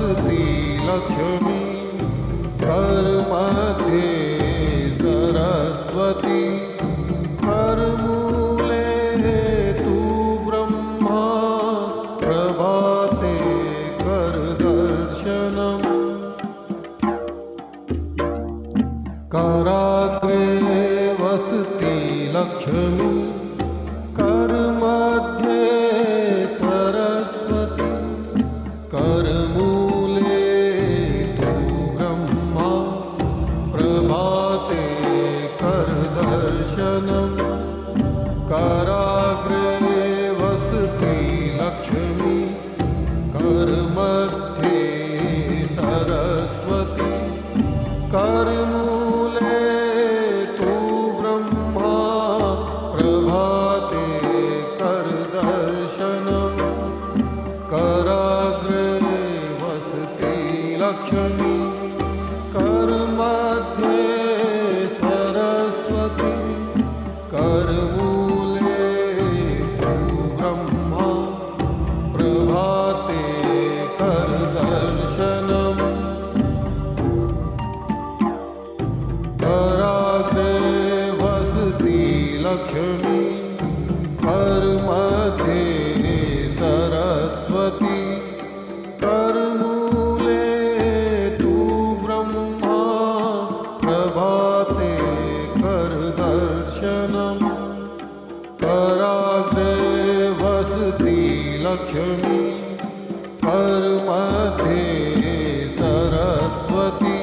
वसति लक्ष्मी करमध्ये सरस्वती करमूले तु ब्रह्मा प्रभाते करदर्शनम् कराग्रे वसति लक्ष्मी करमध्ये सरस्वती करमूले तु ब्रह्मा प्रभाते करदर्शनम् कराग्रे वसति लक्ष्मी करमध्ये सरस्वती करमूले तु ब्रह्मा प्रभाते करदर्शनम् कराग्रे वसति लक्ष्मी करमध्ये सरस्वती करमूले तु ब्रह्मा प्रभाते करदर्शनम् कराग्रे वसति लक्ष्मी करमध्ये सरस्वती करमूले तु ब्रह्मा प्रभाते करदर्शनम् कराग्रे वसति लक्ष्मी करमध्ये सरस्वती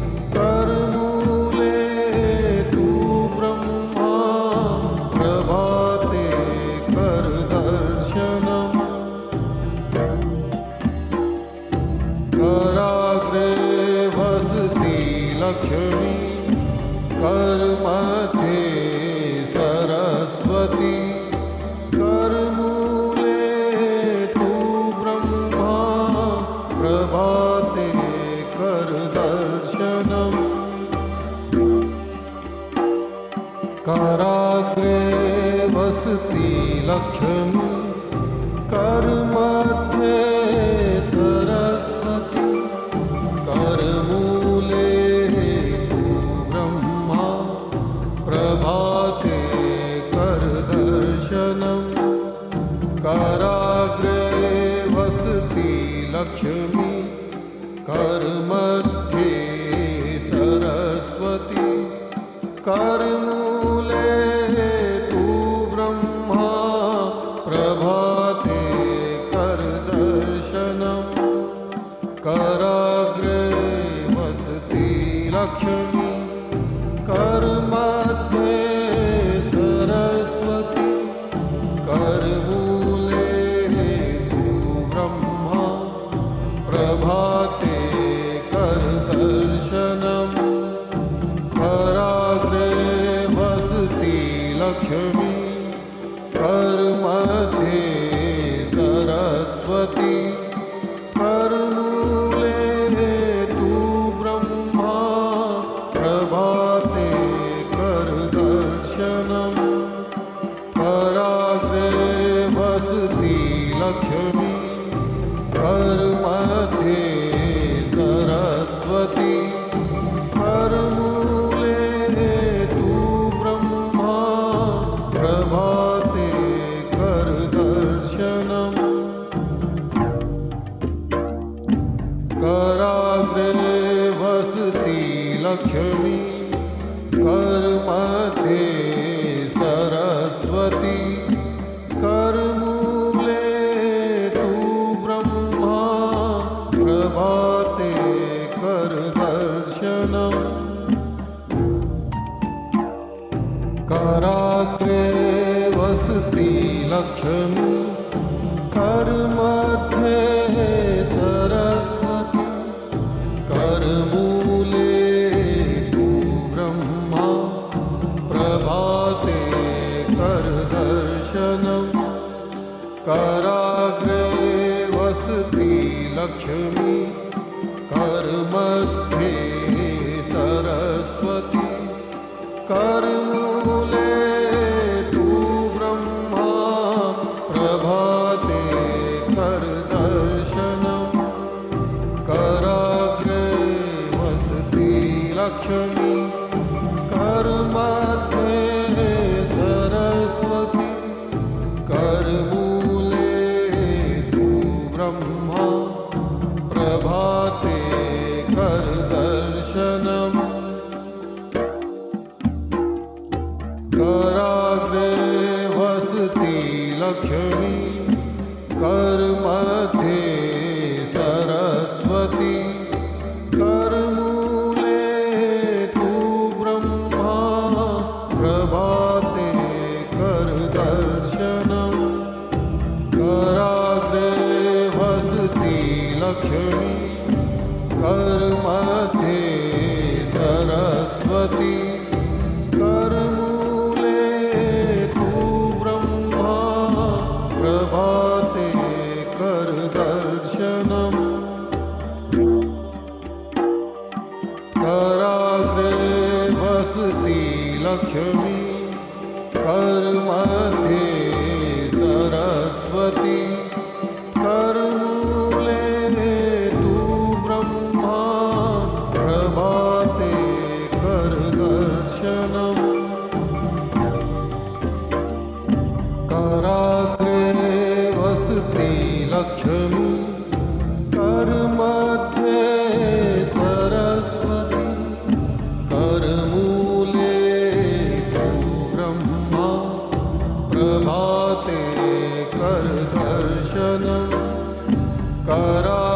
करमूले तु ब्रह्मा प्रभाते करदर्शनम् कराग्रे वसति लक्ष्मी करमध्ये सरस्वती करमूले तु ब्रह्मा प्रभाते करदर्शनम् कराग्रे वसति लक्ष्मी करमध्ये सरस्वती करमूले तु ब्रह्मा प्रभाते करदर्शनम् कराग्रे वसति लक्ष्मी करमध्ये सरस्वती करमूले तु ब्रह्मा प्रभाते करदर्शनम् कराग्रे वसति लक्ष्मी करमध्ये सरस्वती करमूले तु ब्रह्मा प्रभाते करदर्शनम् कराग्रे वसति लक्ष्मी करमध्ये सरस्वती करमूले तु ब्रह्मा प्रभाते करदर्शनम् कराग्रे वसति लक्ष्मी करमध्ये सरस्वती करमूले तु ब्रह्मा प्रभाते करदर्शनम् कराग्रे वसति लक्ष्मी करमध्ये सरस्वती करमूले तु ब्रह्मा प्रभाते करदर्शनम् कराग्रे वसति लक्ष्मी करमध्ये सरस्वती करमूले तु ब्रह्मा प्रभाते करदर्शनम् कराग्रे वसति लक्ष्मी करमध्ये सरस्वती करमूले तु ब्रह्मा प्रभाते करदर्शनम् करमध्ये सरस्वती करमूले तू ब्रह्मा प्रभाते कर दर्शनम कराग्रे वसती लक्ष्मी करमध्ये सरस्वती करमूले तू ब्रह्मा प्रभाते कर दर्शनम कराग्रे वसती लक्ष्मी करमध्ये सरस्वती करमूले तू ब्रह्मा प्रभाते कर दर्शनम कराग्रे वसती लक्ष्मी करमध्ये सरस्वती करमूले तू ब्रह्मा प्रभाते कर दर्शनम करा